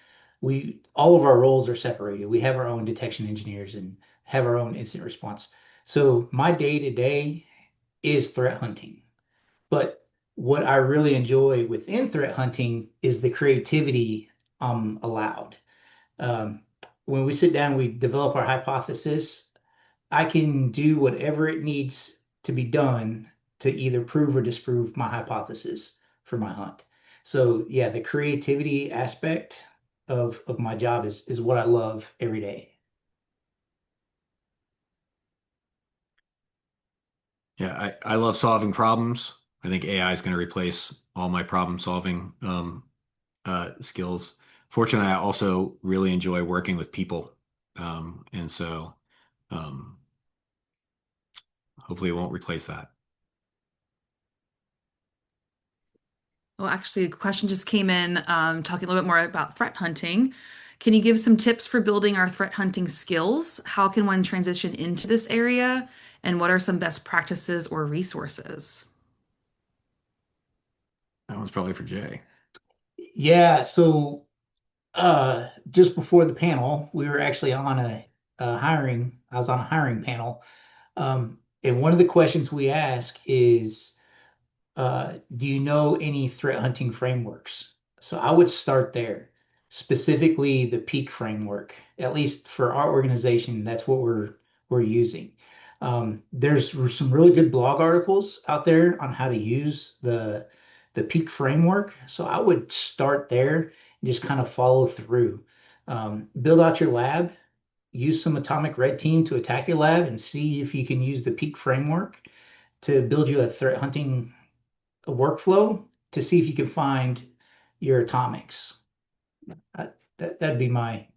we all of our roles are separated. We have our own detection engineers and have our own incident response. So my day to day is threat hunting. But what I really enjoy within threat hunting is the creativity allowed. Um, when we sit down, we develop our hypothesis. I can do whatever it needs to be done to either prove or disprove my hypothesis for my hunt. So yeah, the creativity aspect of my job is what I love every day. Yeah, I love solving problems. I think AI is going to replace all my problem solving skills. Fortunately, I also really enjoy working with people, and so um, hopefully it won't replace that. Well, actually, a question just came in talking a little bit more about threat hunting. Can you give some tips for building our threat hunting skills? How can one transition into this area? And what are some best practices or resources? That one's probably for Jay. Yeah, so just before the panel, we were actually on a hiring, I was on a hiring panel. And one of the questions we ask is do you know any threat hunting frameworks? So I would start there, specifically the peak framework. At least for our organization, that's what we're using. There's some really good blog articles out there on how to use the peak framework. So I would start there and just kind of follow through. Build out your lab, use some atomic red team to attack your lab, and see if you can use the peak framework to build you a threat hunting a workflow to see if you can find your atomics. That'd be my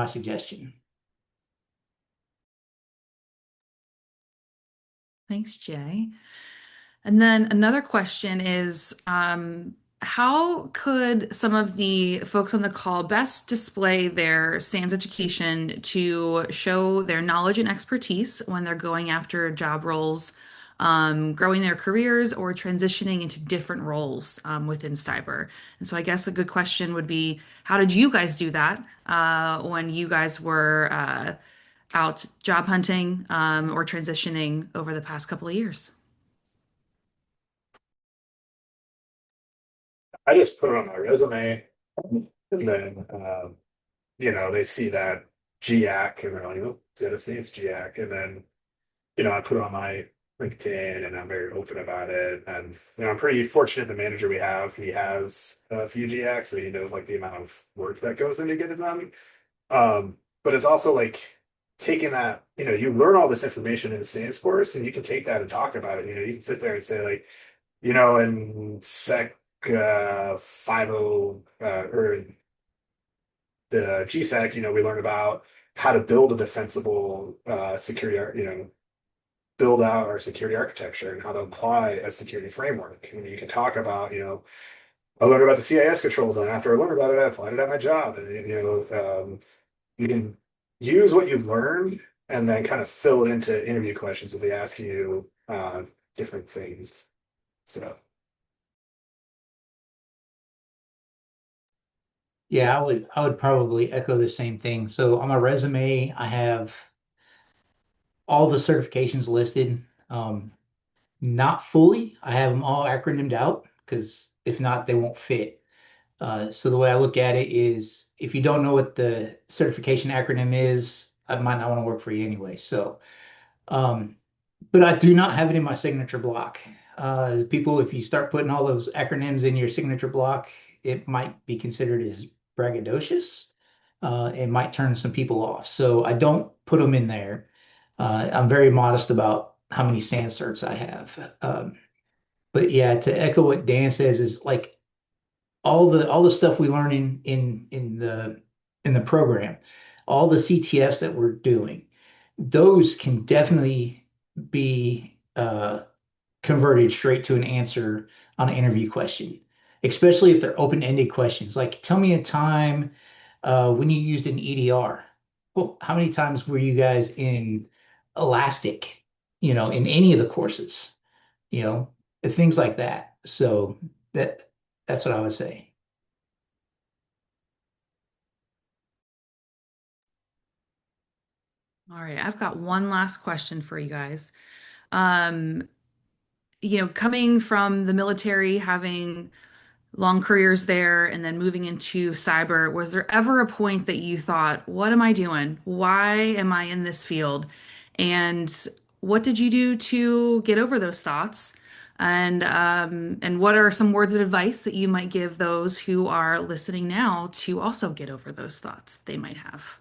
suggestion. Thanks, Jay. And then another question is, how could some of the folks on the call best display their SANS education to show their knowledge and expertise when they're going after job roles, growing their careers, or transitioning into different roles within cyber? And so I guess a good question would be, how did you guys do that when you guys were out job hunting or transitioning over the past couple of years? I just put it on my resume, and then they see that GAC, and they're like, oh, it's gonna say it's GAC, and then I put it on my LinkedIn, and I'm very open about it. And I'm pretty fortunate the manager we have, he has a few GACs, so he knows like the amount of work that goes into getting them. But it's also like taking that, you learn all this information in a science course, and you can take that and talk about it. You can sit there and say like, in Sec 50 or the GSEC, we learn about how to build a defensible security, build out our security architecture and how to apply a security framework. And you can talk about, I learned about the CIS controls, and after I learned about it, I applied it at my job. And you can use what you've learned and then kind of fill it into interview questions if they ask you different things. So. Yeah, I would probably echo the same thing. So on my resume, I have all the certifications listed. Not fully. I have them all acronymed out because if not, they won't fit. So the way I look at it is if you don't know what the certification acronym is, I might not want to work for you anyway. So, um, but I do not have it in my signature block. People, if you start putting all those acronyms in your signature block, it might be considered as braggadocious. It might turn some people off. So I don't put them in there. I'm very modest about how many SANS certs I have. But yeah, to echo what Dan says is like all the stuff we learn in the program, all the CTFs that we're doing, those can definitely be converted straight to an answer on an interview question, especially if they're open-ended questions. Like, tell me a time when you used an EDR. Well, how many times were you guys in Elastic, in any of the courses, you know, things like that. So that's what I would say. All right, I've got one last question for you guys. Um, coming from the military, having long careers there, and then moving into cyber, was there ever a point that you thought, what am I doing? Why am I in this field? And what did you do to get over those thoughts? And what are some words of advice that you might give those who are listening now to also get over those thoughts they might have?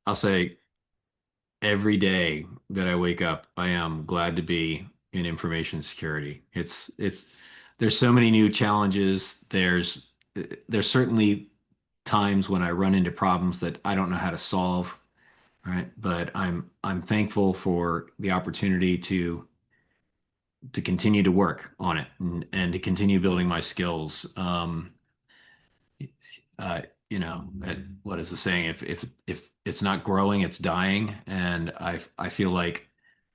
I'll say every day that I wake up, I am glad to be in information security. There's so many new challenges. There's certainly times when I run into problems that I don't know how to solve, right? But I'm thankful for the opportunity to continue to work on it and to continue building my skills. Uh, what is the saying? If it's not growing, it's dying, and I feel like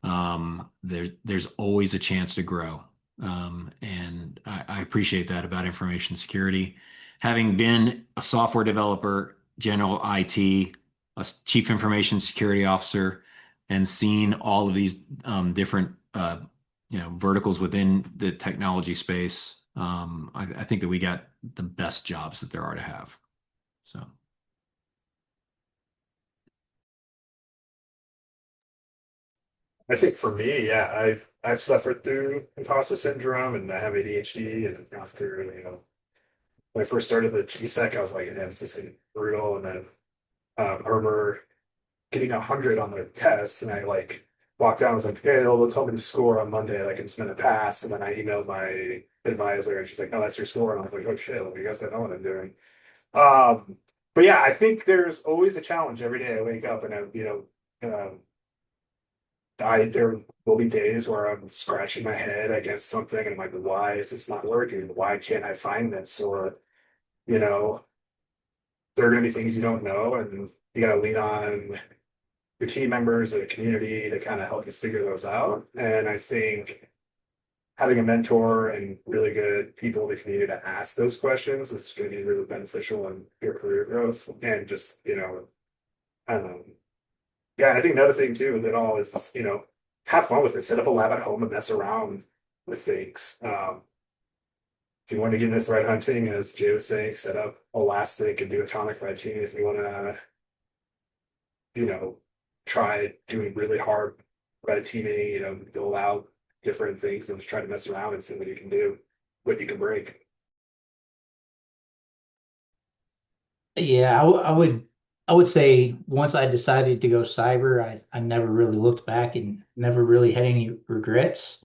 there's always a chance to grow, and I appreciate that about information security. Having been a software developer, general IT, a chief information security officer, and seen all of these different verticals within the technology space, I think that we got the best jobs that there are to have. So I think for me, yeah, I've suffered through imposter syndrome and I have ADHD and gone through, when I first started the GSEC, I was like, man, this is brutal. And then I remember getting 100 on the test, and I like walked down. I was like, hey, they'll tell me the score on Monday. Like, it's been a pass. And then I emailed my advisor, and she's like, no, that's your score. And I was like, oh shit, like, you guys don't know what I'm doing. Um, But yeah, I think there's always a challenge every day I wake up and there will be days where I'm scratching my head against something and I'm like, why is this not working? Why can't I find this? Or, you know, there are going to be things you don't know, and you got to lean on your team members or the community to kind of help you figure those out. And I think having a mentor and really good people in the community to ask those questions is going to be really beneficial in your career growth. And just, um, yeah, and I think another thing too with it all is, have fun with it. Set up a lab at home and mess around with things. If you want to get into threat hunting, as Jay was saying, set up Elastic and do atomic red teaming. If you want to, you know, try doing really hard red teaming, go out different things and just try to mess around and see what you can do, what you can break. Yeah, I would say once I decided to go cyber, I never really looked back and never really had any regrets.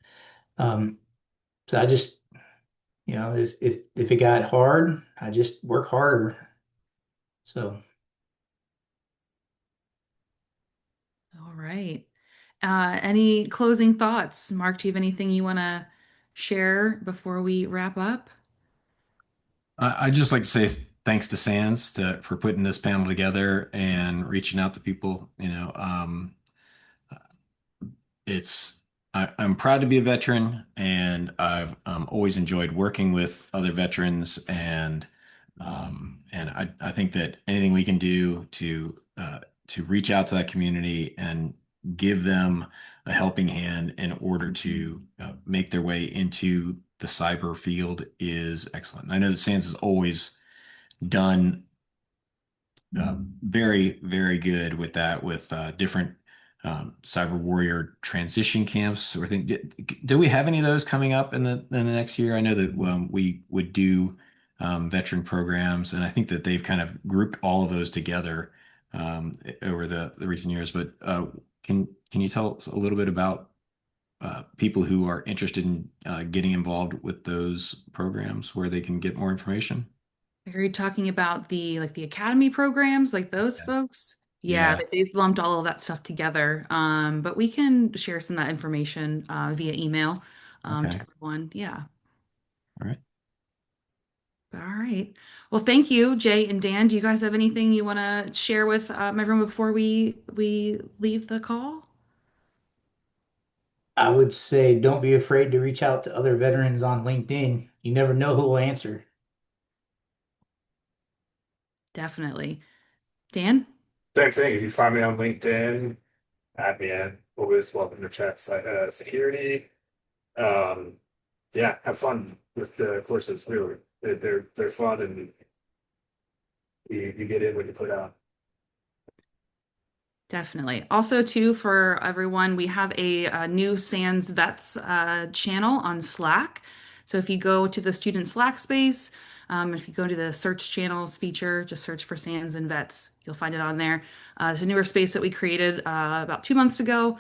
Um, so I just, if it got hard, I just work harder. So All right. Any closing thoughts? Mark, do you have anything you want to share before we wrap up? I'd just like to say thanks to SANS for putting this panel together and reaching out to people. I'm proud to be a veteran, and I've always enjoyed working with other veterans, and I think that anything we can do to reach out to that community and give them a helping hand in order to make their way into the cyber field is excellent. And I know that SANS has always done very, very good with that, with different cyber warrior transition camps or things. Do we have any of those coming up in the next year? I know that we would do veteran programs, and I think that they've kind of grouped all of those together over the recent years. But can you tell us a little bit about people who are interested in getting involved with those programs, where they can get more information? Are you talking about the academy programs, like those Yeah. folks? Yeah, Yeah. they've lumped all of that stuff together. But we can share some of that information via email to Okay. everyone. Yeah. All right. But all right. Well, thank you, Jay and Dan. Do you guys have anything you want to share with everyone before we leave the call? I would say don't be afraid to reach out to other veterans on LinkedIn. You never know who will answer. Definitely. Dan? Same thing. If you find me on LinkedIn, add me in. Always welcome to chat security. Um, yeah, have fun with the courses. Really, they're fun, and you get in what you put out. Definitely. Also, too, for everyone, we have a new SANS Vets channel on Slack. So if you go to the student Slack space, if you go to the search channels feature, just search for SANS and Vets, you'll find it on there. It's a newer space that we created about 2 months ago.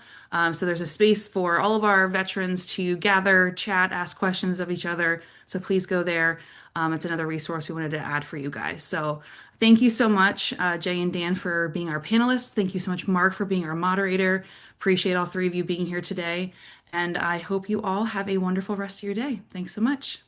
So there's a space for all of our veterans to gather, chat, ask questions of each other. So please go there. It's another resource we wanted to add for you guys. So thank you so much, Jay and Dan, for being our panelists. Thank you so much, Mark, for being our moderator. Appreciate all three of you being here today. And I hope you all have a wonderful rest of your day. Thanks so much.